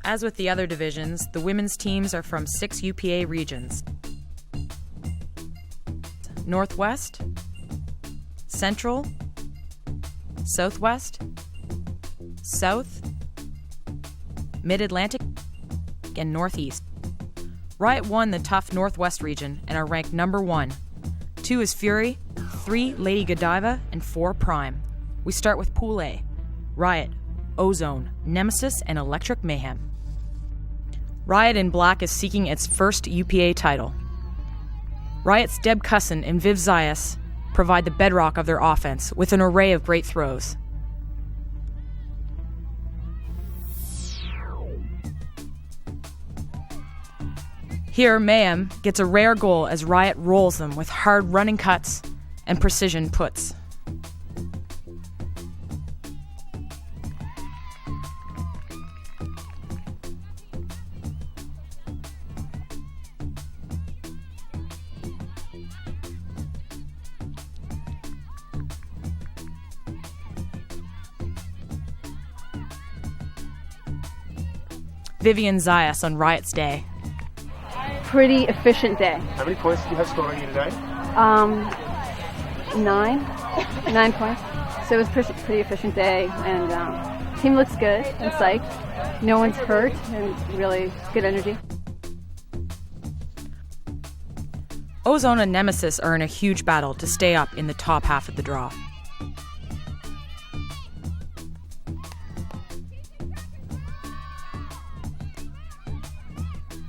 As with the other divisions, the women's teams are from 6 UPA regions: Northwest, Central, Southwest, South, Mid-Atlantic, and Northeast. Riot won the tough Northwest region and are ranked number 1. 2 is Fury, 3 Lady Godiva, and 4 Prime. We start with Pool A: Riot, Ozone, Nemesis, and Electric Mayhem. Riot in black is seeking its first UPA title. Riot's Deb Cusson and Viv Zayas provide the bedrock of their offense with an array of great throws. Here, Mayhem gets a rare goal as Riot rolls them with hard running cuts and precision puts. Vivian Zayas on Riot's day. Pretty efficient day. How many points did you have scoring in a day? 9 points. So it was a pretty efficient day, and team looks good and psyched. No one's hurt, and really good energy. Ozone and Nemesis are in a huge battle to stay up in the top half of the draw.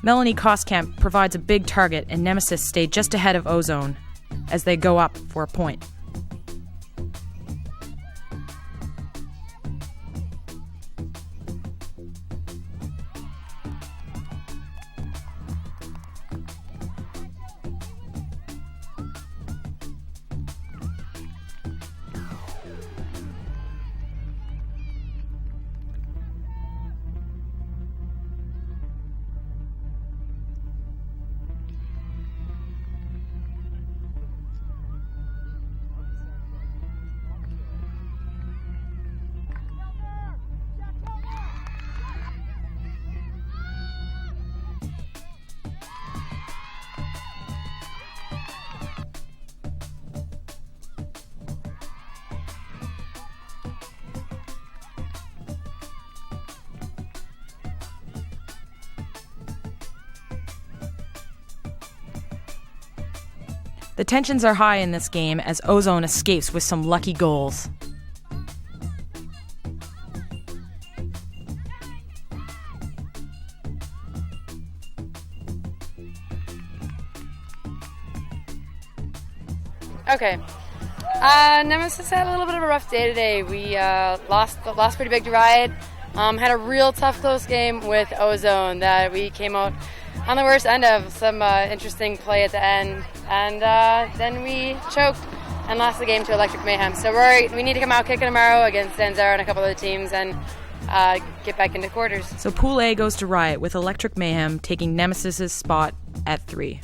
Melanie Koskamp provides a big target, and Nemesis stay just ahead of Ozone as they go up for a point. The tensions are high in this game as Ozone escapes with some lucky goals. Okay. Nemesis had a little bit of a rough day today. We lost pretty big to Riot. Had a real tough close game with Ozone that we came out on the worst end of. Some interesting play at the end, and then we choked and lost the game to Electric Mayhem. So we need to come out kicking tomorrow against Danzaro and a couple other teams and get back into quarters. So Pool A goes to Riot with Electric Mayhem taking Nemesis's spot at 3.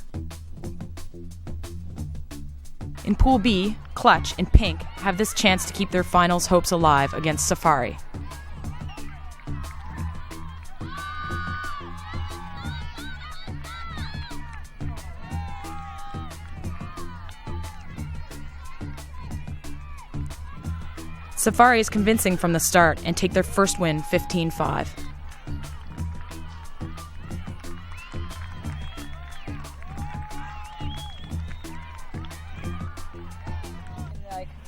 In Pool B, Clutch and Pink have this chance to keep their finals hopes alive against Safari. Safari is convincing from the start and take their first win 15-5.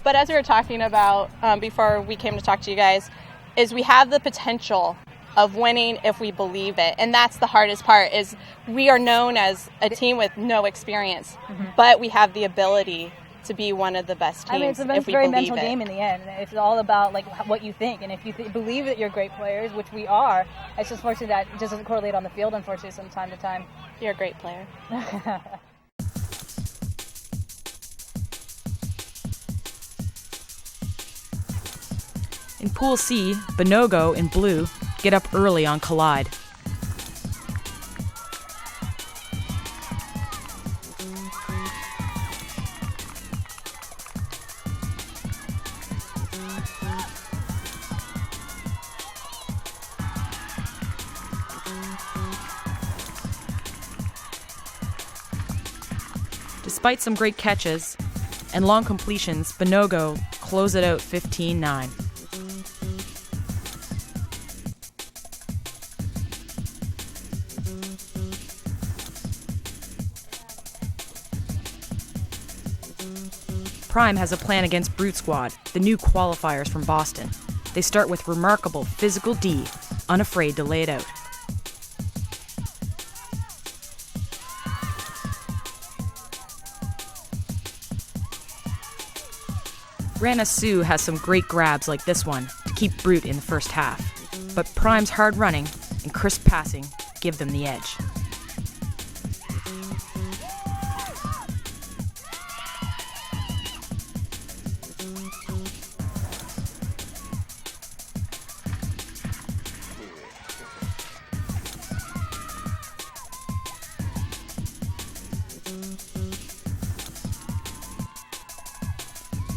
But as we were talking about before we came to talk to you guys, is we have the potential of winning if we believe it. And that's the hardest part, is we are known as a team with no experience, but we have the ability to be one of the best teams. I mean, it's a very mental game in the end. It's all about like what you think, and if you believe that you're great players, which we are, it's just fortunate that it doesn't correlate on the field, unfortunately, from time to time. You're a great player. In Pool C, Bonogo in blue get up early on Collide. Despite some great catches and long completions, Binogo close it out 15-9. Prime has a plan against Brute Squad, the new qualifiers from Boston. They start with remarkable physical D, unafraid to lay it out. Rana Sue has some great grabs like this one to keep Brute in the first half, but Prime's hard running and crisp passing give them the edge.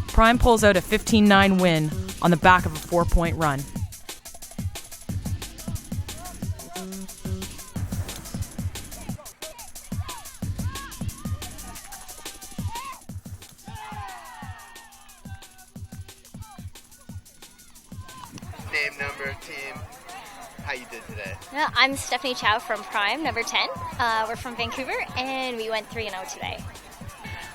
Prime pulls out a 15-9 win on the back of a 4-point run. Name, number, team, how you did today. Yeah, I'm Stephanie Chow from Prime, number 10. We're from Vancouver, and we went 3-0 today.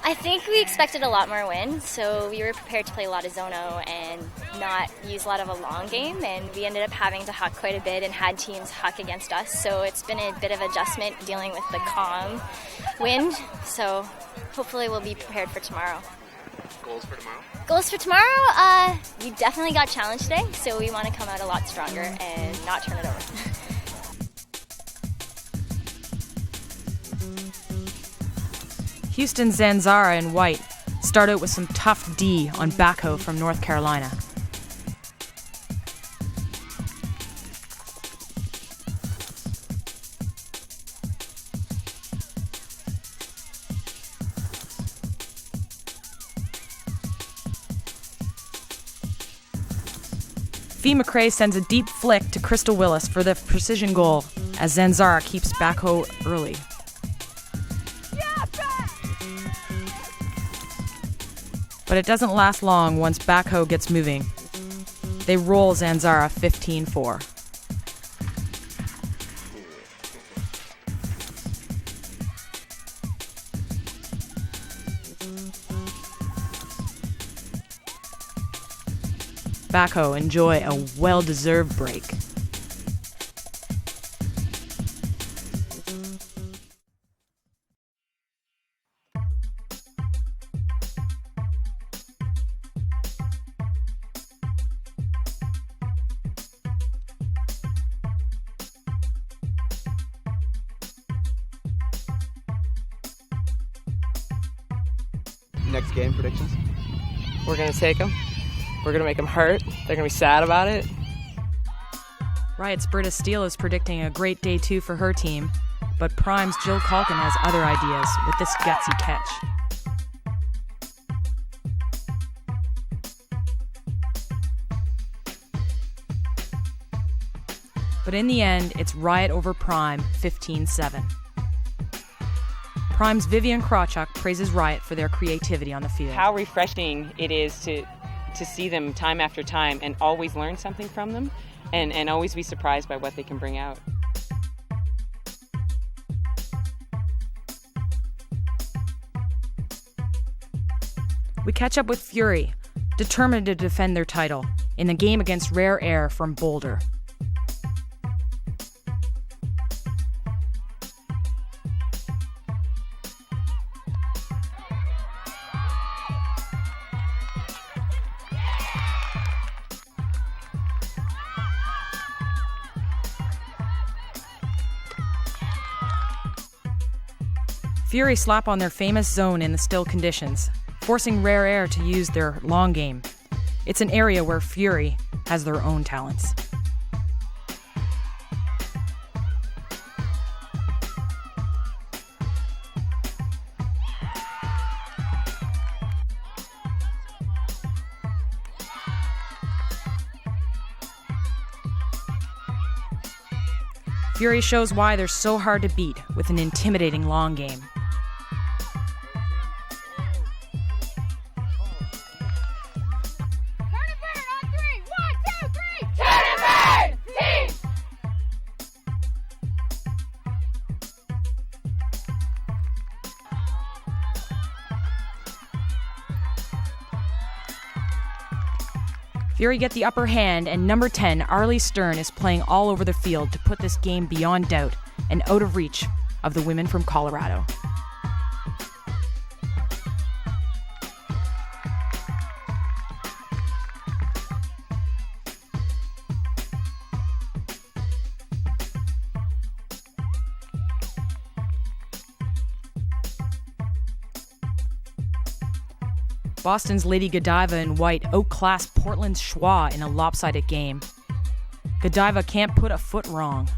I think we expected a lot more wins, so we were prepared to play a lot of zono and not use a lot of a long game, and we ended up having to huck quite a bit and had teams huck against us, so it's been a bit of adjustment dealing with the calm wind, so hopefully we'll be prepared for tomorrow. Goals for tomorrow? Goals for tomorrow? We definitely got challenged today, so we want to come out a lot stronger and not turn it over. Houston Zanzara and White start out with some tough D on backhoe from North Carolina. Fee McRae sends a deep flick to Crystal Willis for the precision goal as Zanzara keeps backhoe early. But it doesn't last long once backhoe gets moving. They roll Zanzara 15-4. Backhoe enjoy a well-deserved break. Next game predictions? We're going to take them. We're going to make them hurt. They're going to be sad about it. Riot's Britta Steele is predicting a great day 2 for her team, but Prime's Jill Calkin has other ideas with this gutsy catch. But in the end, it's Riot over Prime, 15-7. Prime's Vivian Krawchuk praises Riot for their creativity on the field. How refreshing it is to see them time after time and always learn something from them and always be surprised by what they can bring out. We catch up with Fury, determined to defend their title, in the game against Rare Air from Boulder. Fury slap on their famous zone in the still conditions, forcing Rare Air to use their long game. It's an area where Fury has their own talents. Fury shows why they're so hard to beat with an intimidating long game. Fury get the upper hand, and number 10, Arlie Stern, is playing all over the field to put this game beyond doubt and out of reach of the women from Colorado. Boston's Lady Godiva in white outclassed Portland's Schwa in a lopsided game. Godiva can't put a foot wrong.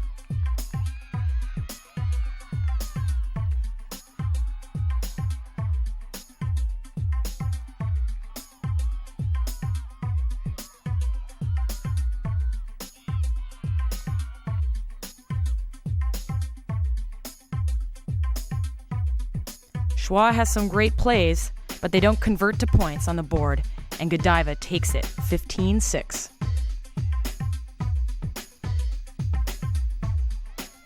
Schwa has some great plays, but they don't convert to points on the board, and Godiva takes it 15-6.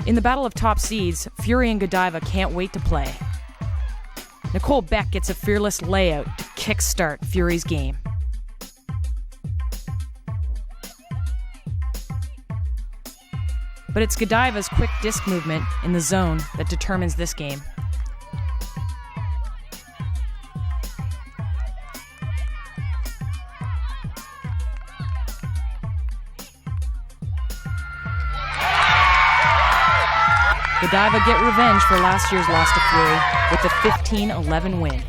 In the battle of top seeds, Fury and Godiva can't wait to play. Nicole Beck gets a fearless layout to kickstart Fury's game. But it's Godiva's quick disc movement in the zone that determines this game. Godiva get revenge for last year's loss to Fury with the 15-11 win.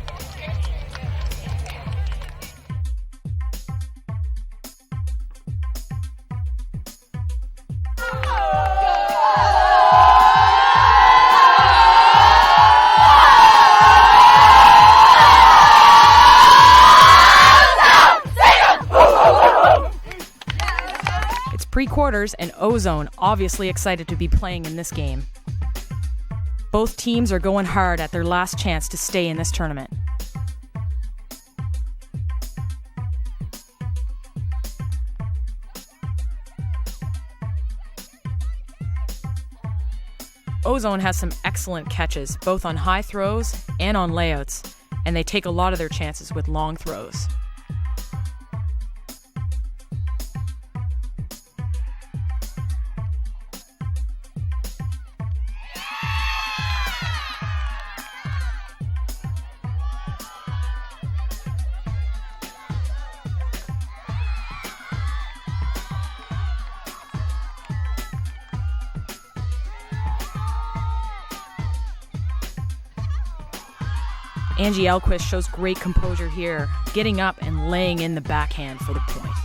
It's pre-quarters, and Ozone obviously excited to be playing in this game. Both teams are going hard at their last chance to stay in this tournament. Ozone has some excellent catches, both on high throws and on layouts, and they take a lot of their chances with long throws. Angie Elquist shows great composure here, getting up and laying in the backhand for the point.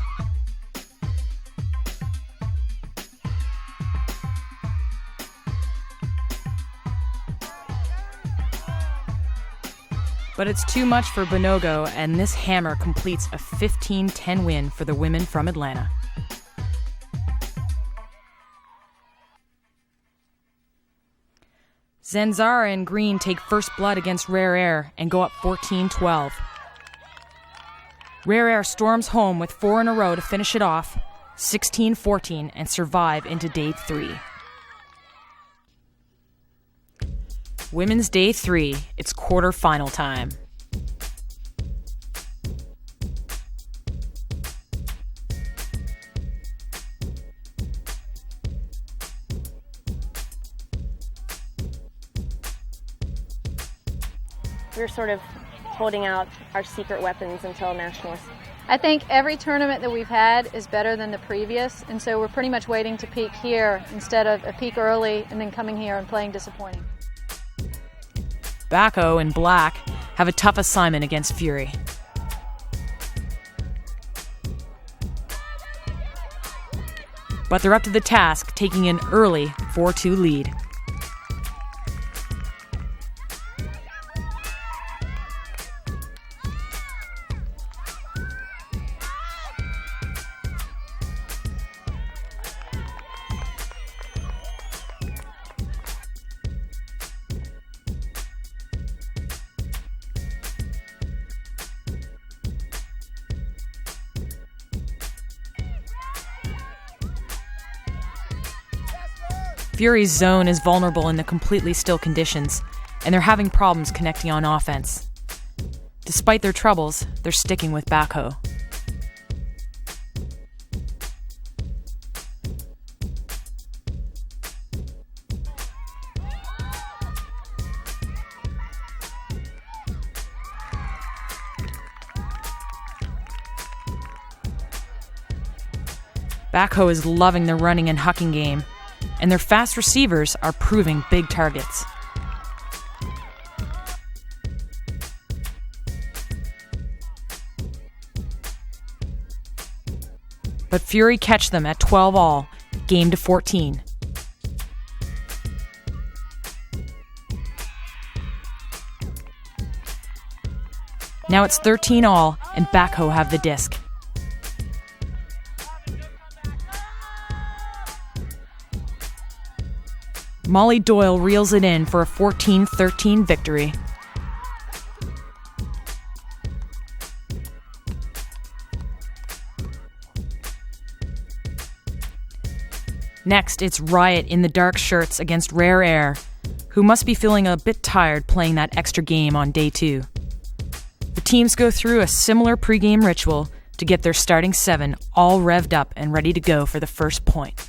But it's too much for Bonogo, and this hammer completes a 15-10 win for the women from Atlanta. Zanzara and Green take first blood against Rare Air and go up 14-12. Rare Air storms home with 4 in a row to finish it off, 16-14, and survive into Day 3. Women's Day 3, it's quarter-final time. We're sort of holding out our secret weapons until nationals. I think every tournament that we've had is better than the previous, and so we're pretty much waiting to peak here instead of a peak early and then coming here and playing disappointing. Bacco and Black have a tough assignment against Fury. But they're up to the task, taking an early 4-2 lead. Fury's zone is vulnerable in the completely still conditions, and they're having problems connecting on offense. Despite their troubles, they're sticking with Bacco. Backhoe is loving their running and hucking game, and their fast receivers are proving big targets. But Fury catch them at 12-all, game to 14. Now it's 13-all, and Backhoe have the disc. Molly Doyle reels it in for a 14-13 victory. Next, it's Riot in the dark shirts against Rare Air, who must be feeling a bit tired playing that extra game on day 2. The teams go through a similar pregame ritual to get their starting 7 all revved up and ready to go for the first point.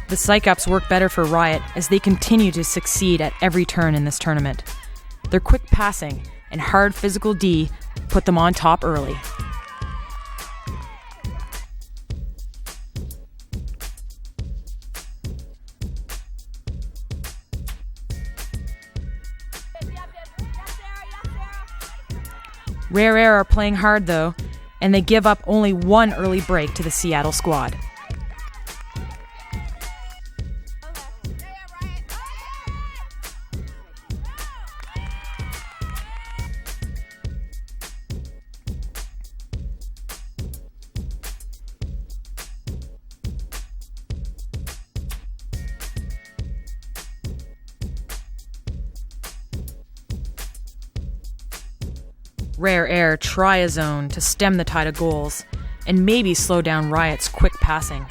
The psych-ups work better for Riot as they continue to succeed at every turn in this tournament. Their quick passing and hard physical D put them on top early. Rare Air are playing hard though, and they give up only one early break to the Seattle squad. Rare Air try a zone to stem the tide of goals and maybe slow down Riot's quick passing.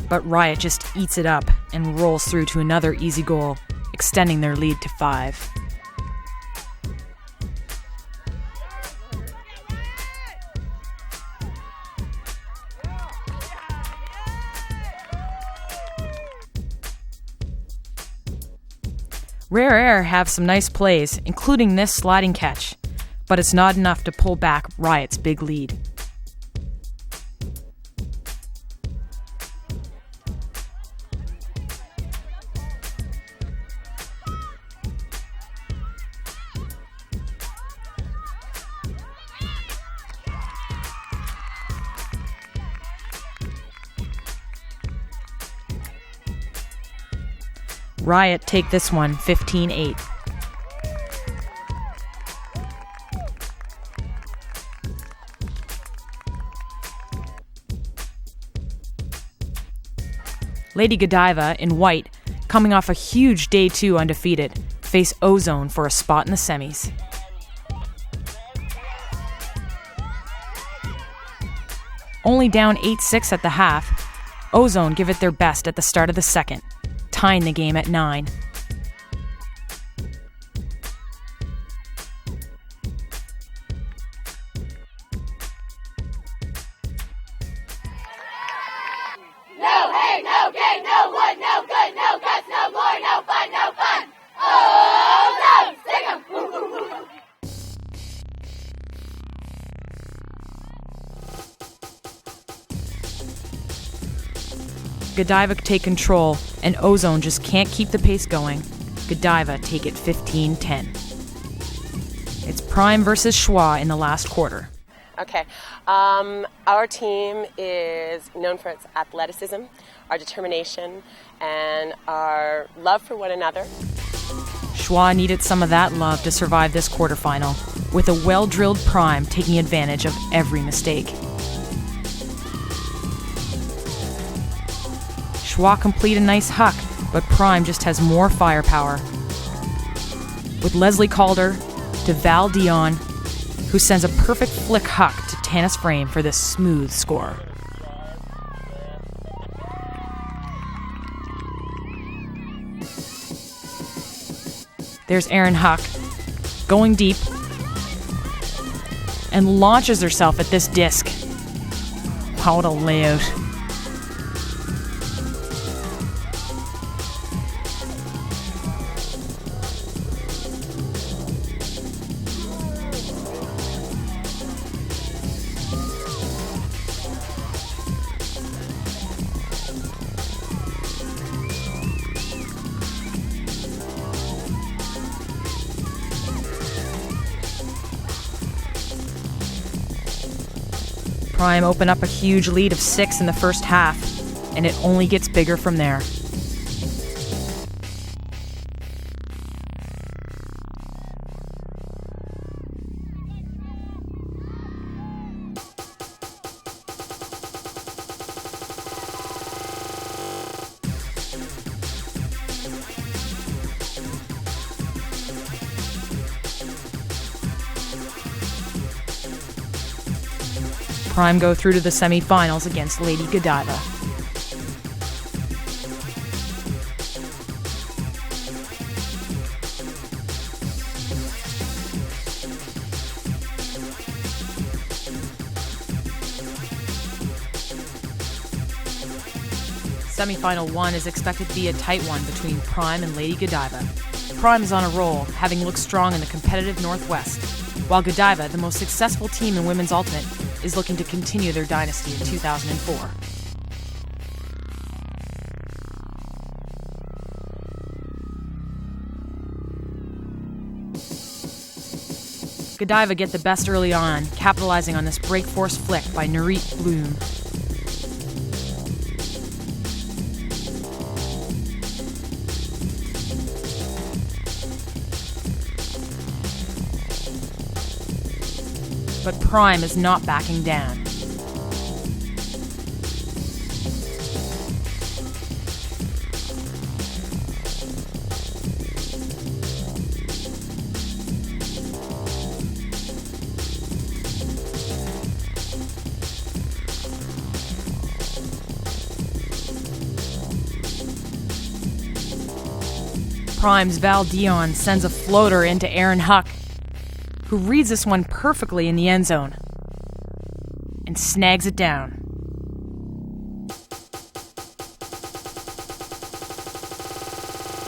But Riot just eats it up and rolls through to another easy goal, extending their lead to 5. Rare Air have some nice plays, including this sliding catch, but it's not enough to pull back Riot's big lead. Riot take this one 15-8. Lady Godiva, in white, coming off a huge Day 2 undefeated, face Ozone for a spot in the semis. Only down 8-6 at the half, Ozone give it their best at the start of the second, tying the game at 9. Godiva take control, and Ozone just can't keep the pace going. Godiva take it 15-10. It's Prime versus Schwa in the last quarter. Okay, our team is known for its athleticism, our determination, and our love for one another. Schwa needed some of that love to survive this quarterfinal, with a well-drilled Prime taking advantage of every mistake. Schwa complete a nice huck, but Prime just has more firepower. With Leslie Calder to Val Dion, who sends a perfect flick huck to Tanis Frame for this smooth score. There's Aaron Huck, going deep, and launches herself at this disc. Wow, what a layout. Prime open up a huge lead of 6 in the first half, and it only gets bigger from there. Prime go through to the semifinals against Lady Godiva. Semifinal 1 is expected to be a tight one between Prime and Lady Godiva. Prime is on a roll, having looked strong in the competitive Northwest, while Godiva, the most successful team in women's ultimate, is looking to continue their dynasty in 2004. Godiva get the best early on, capitalizing on this break force flick by Nurit Bloom. But Prime is not backing down. Prime's Val Dion sends a floater into Aaron Huck, who reads this one perfectly in the end zone and snags it down.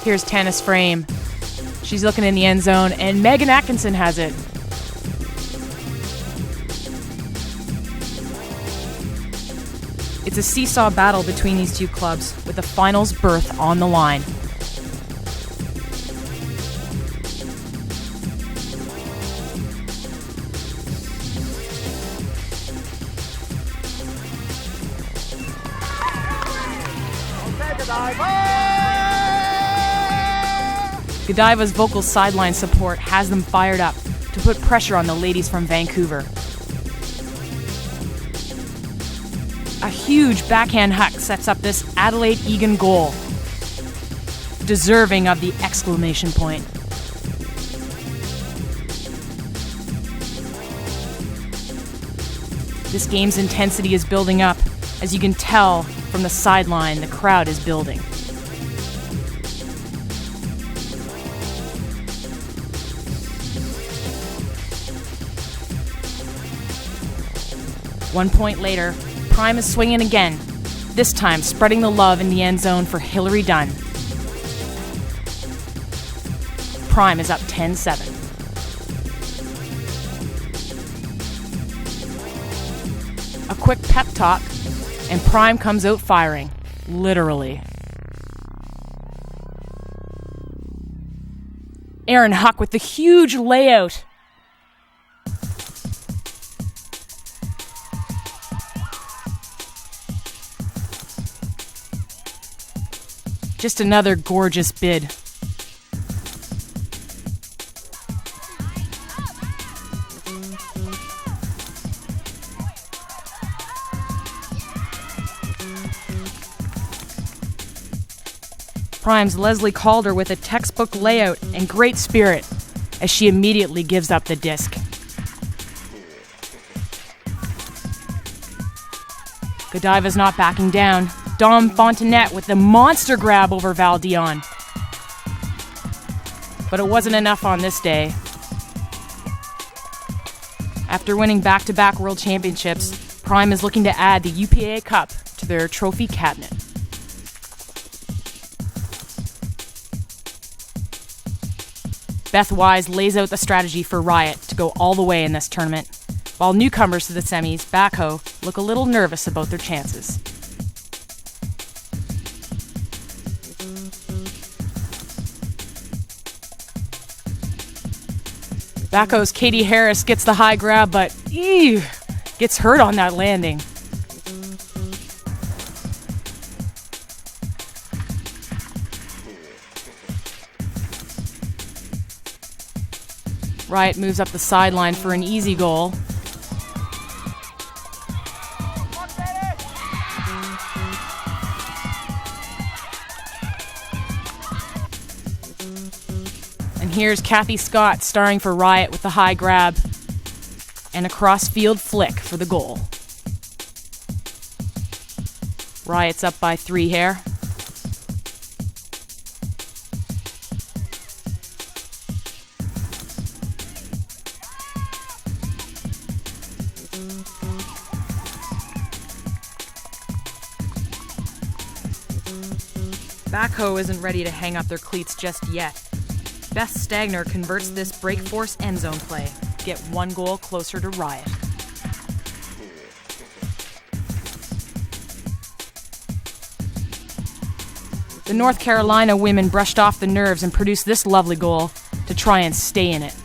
Here's Tanis Frame. She's looking in the end zone, and Megan Atkinson has it. It's a seesaw battle between these two clubs, with the finals berth on the line. Godiva's vocal sideline support has them fired up to put pressure on the ladies from Vancouver. A huge backhand huck sets up this Adelaide Egan goal, deserving of the exclamation point. This game's intensity is building up. As you can tell from the sideline, the crowd is building. One point later, Prime is swinging again, this time spreading the love in the end zone for Hillary Dunn. Prime is up 10-7. A quick pep talk, and Prime comes out firing, literally. Aaron Huck with the huge layout. Just another gorgeous bid. Prime's Leslie Calder with a textbook layout and great spirit as she immediately gives up the disc. Godiva's not backing down. Dom Fontenette with the monster grab over Val Dion. But it wasn't enough on this day. After winning back-to-back World Championships, Prime is looking to add the UPA Cup to their trophy cabinet. Beth Wise lays out the strategy for Riot to go all the way in this tournament, while newcomers to the semis, Backhoe, look a little nervous about their chances. Backhoe's Katie Harris gets the high grab, but gets hurt on that landing. Riot moves up the sideline for an easy goal. And here's Kathy Scott starring for Riot with the high grab and a cross-field flick for the goal. Riot's up by 3 here. Backhoe isn't ready to hang up their cleats just yet. Beth Stagner converts this break force end zone play to get 1 goal closer to Riot. The North Carolina women brushed off the nerves and produced this lovely goal to try and stay in it.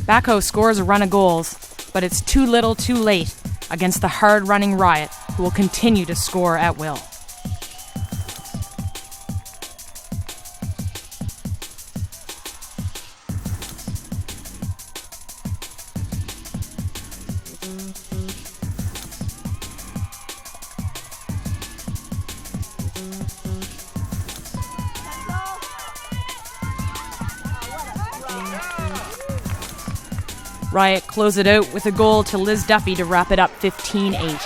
Backhoe scores a run of goals, but it's too little too late against the hard-running Riot, who will continue to score at will. Riot close it out with a goal to Liz Duffy to wrap it up 15-8.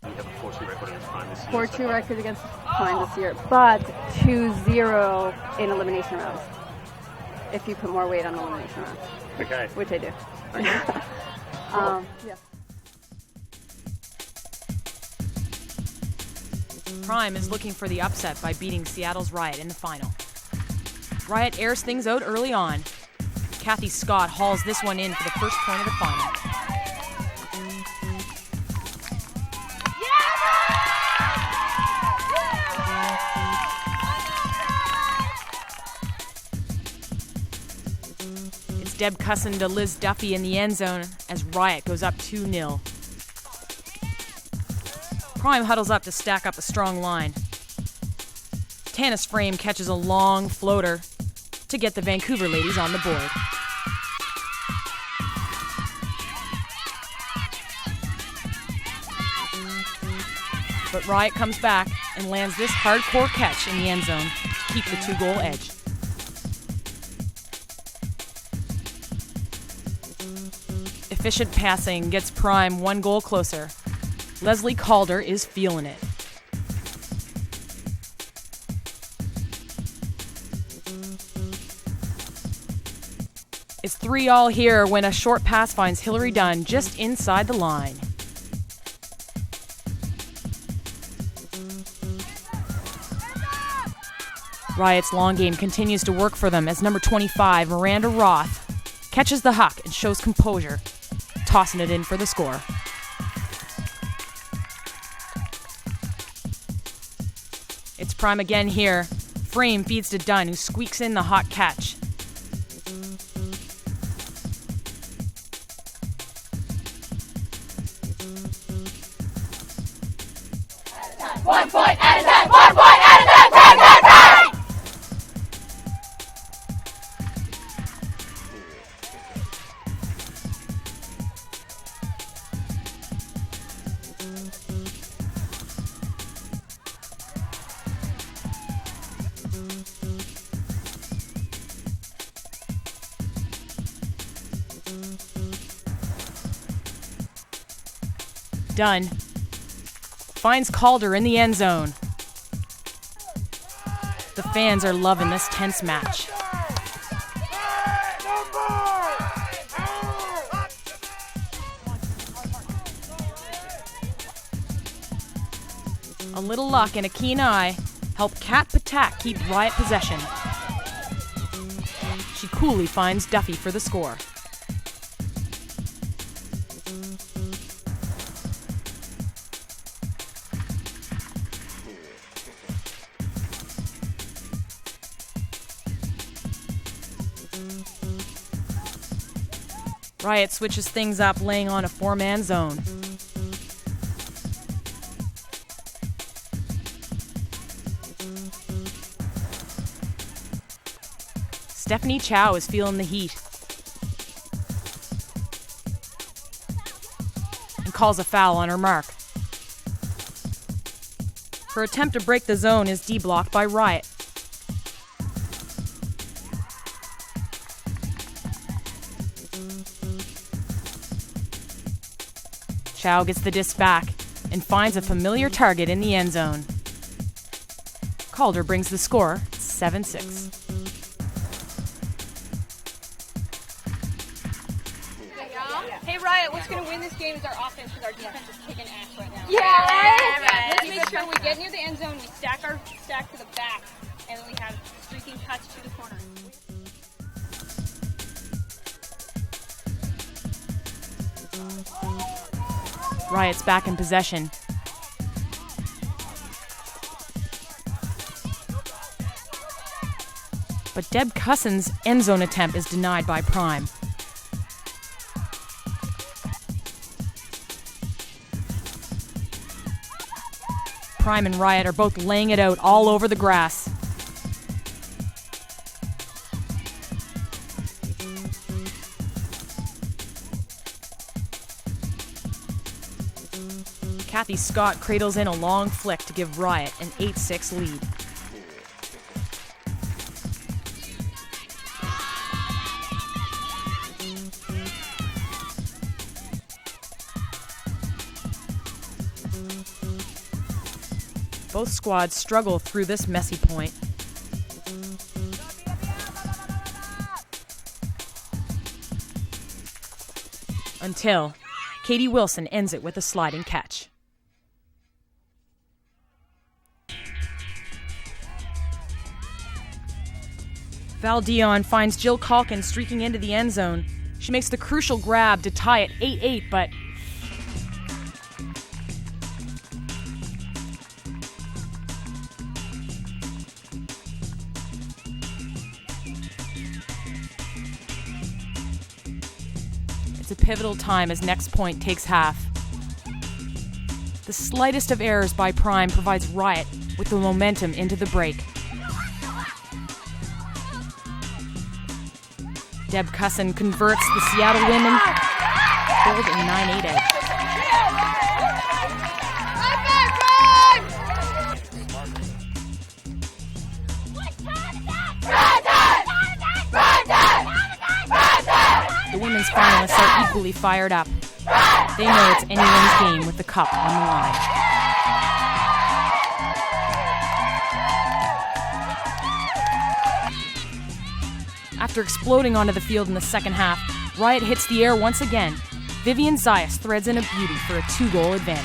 You have a 4-2 record against Prime this year. 4-2 record against Prime this year, but 2-0 in elimination rounds. If you put more weight on elimination rounds. Okay. Which I do. Okay. Yeah. Prime is looking for the upset by beating Seattle's Riot in the final. Riot airs things out early on. Kathy Scott hauls this one in for the first point of the final. It's Deb Cusson to Liz Duffy in the end zone as Riot goes up 2-0. Prime huddles up to stack up a strong line. Tanis Frame catches a long floater to get the Vancouver ladies on the board. But Riot comes back and lands this hardcore catch in the end zone to keep the 2-goal edge. Efficient passing gets Prime 1 goal closer. Leslie Calder is feeling it. It's 3-all here when a short pass finds Hillary Dunn just inside the line. Riot's long game continues to work for them as number 25, Miranda Roth, catches the huck and shows composure, tossing it in for the score. It's Prime again here. Frame feeds to Dunn, who squeaks in the hot catch. One point at a time! 1 point at a time! Time! Dunn finds Calder in the end zone. The fans are loving this tense match. A little luck and a keen eye help Kat Patak keep Riot possession. She coolly finds Duffy for the score. Riot switches things up, laying on a four-man zone. Stephanie Chow is feeling the heat and calls a foul on her mark. Her attempt to break the zone is D-blocked by Riot. Chow gets the disc back and finds a familiar target in the end zone. Calder brings the score 7-6. Hey Riot, what's going to win this game is our offense because our defense is kicking ass right now. Yeah. Let's make sure we get near the end zone, we stack to the back, and then we have streaking cuts to the corner. Riot's back in possession. But Deb Cussin's end zone attempt is denied by Prime. Prime and Riot are both laying it out all over the grass. Kathy Scott cradles in a long flick to give Riot an 8-6 lead. Both squads struggle through this messy point. Until Katie Wilson ends it with a sliding catch. Val Dion finds Jill Calkin streaking into the end zone. She makes the crucial grab to tie it 8-8, but it's a pivotal time as next point takes half. The slightest of errors by Prime provides Riot with the momentum into the break. Deb Cussin converts the Seattle women, hold a 9-8 edge. The women's finalists are equally fired up. They know it's anyone's game with the cup on the line. After exploding onto the field in the second half, Riot hits the air once again. Vivian Zayas threads in a beauty for a 2-goal advantage.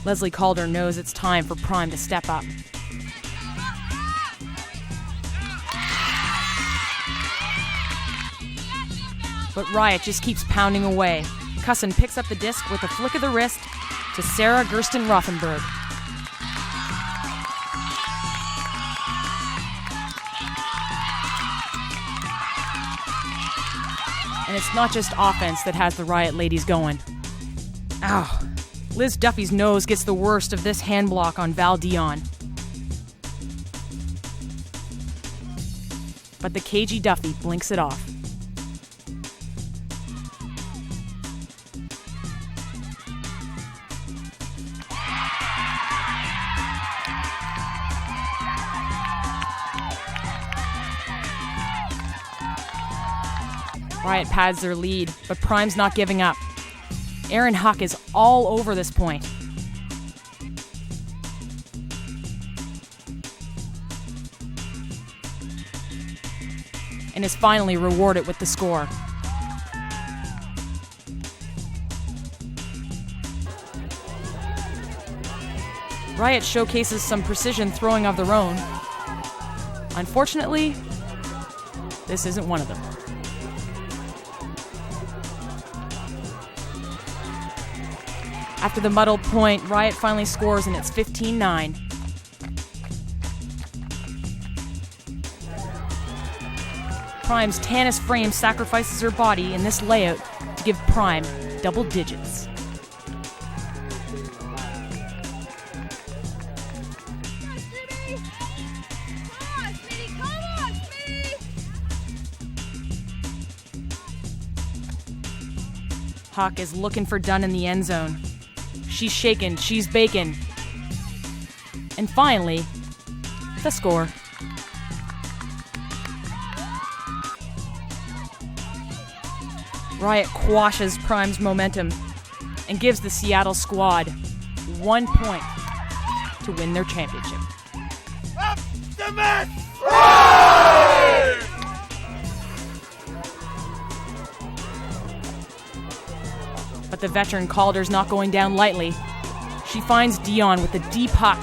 Leslie Calder knows it's time for Prime to step up. But Riot just keeps pounding away. Cussin picks up the disc with a flick of the wrist to Sarah Gersten-Rothenberg. And it's not just offense that has the Riot ladies going. Ow. Liz Duffy's nose gets the worst of this hand block on Val Dion. But the cagey Duffy blinks it off. Riot pads their lead, but Prime's not giving up. Aaron Huck is all over this point. And is finally rewarded with the score. Riot showcases some precision throwing of their own. Unfortunately, this isn't one of them. After the muddled point, Riot finally scores and it's 15-9. Prime's Tanis Frame sacrifices her body in this layout to give Prime double digits. Hawk is looking for Dunn in the end zone. She's shaken, she's baking. And finally, the score. Riot quashes Prime's momentum and gives the Seattle squad 1 point to win their championship. Optimus But the veteran Calder's not going down lightly. She finds Dion with a deep puck.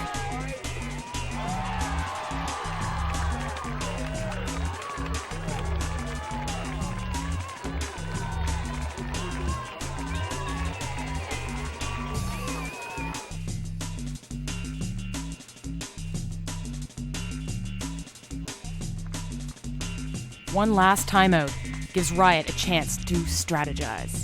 One last timeout gives Riot a chance to strategize.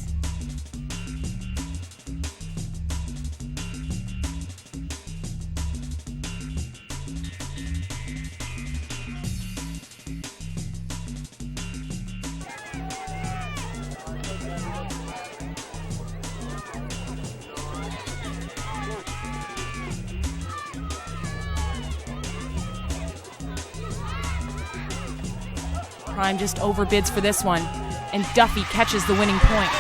Prime just overbids for this one, and Duffy catches the winning point.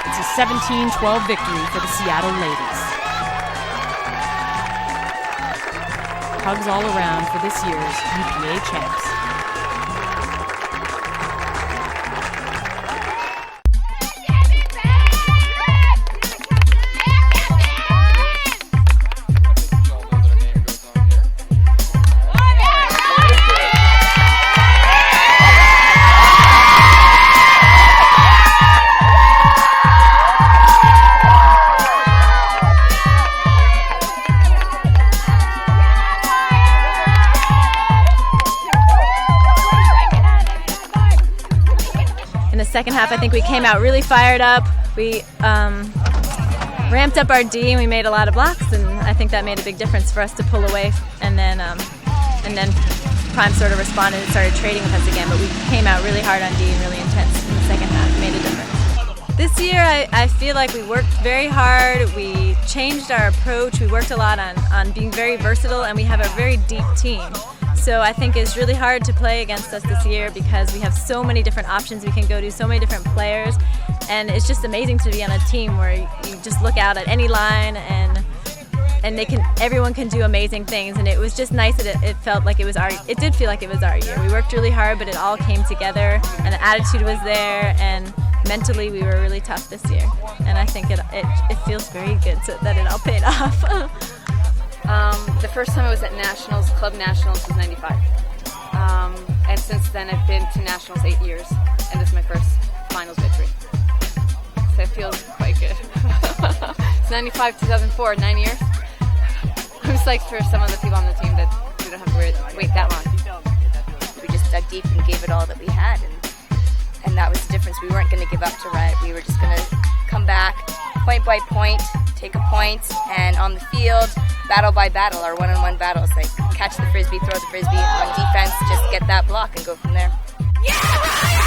It's a 17-12 victory for the Seattle ladies. Hugs all around for this year's UPA champs. Second half, I think we came out really fired up. We ramped up our D and we made a lot of blocks, and I think that made a big difference for us to pull away. And then Prime sort of responded and started trading with us again. But we came out really hard on D and really intense in the second half. It made a difference. This year, I feel like we worked very hard. We changed our approach. We worked a lot on being very versatile, and we have a very deep team. So I think it's really hard to play against us this year because we have so many different options we can go to, so many different players, and it's just amazing to be on a team where you just look out at any line and everyone can do amazing things. And it was just nice that it felt like it did feel like it was our year. We worked really hard, but it all came together, and the attitude was there, and mentally we were really tough this year. And I think it feels very good that it all paid off. The first time I was at Nationals, Club Nationals, was 95. And since then I've been to Nationals 8 years, and this is my first finals victory. So it feels quite good. It's 95, 2004, 9 years. I'm psyched for some of the people on the team that we don't have to wait that long. We just dug deep and gave it all that we had, and that was the difference. We weren't going to give up to Riot. We were just going to come back, point by point, take a point, and on the field, battle by battle, our one-on-one battles, like catch the frisbee, throw the frisbee, on defense, just get that block and go from there. Yeah!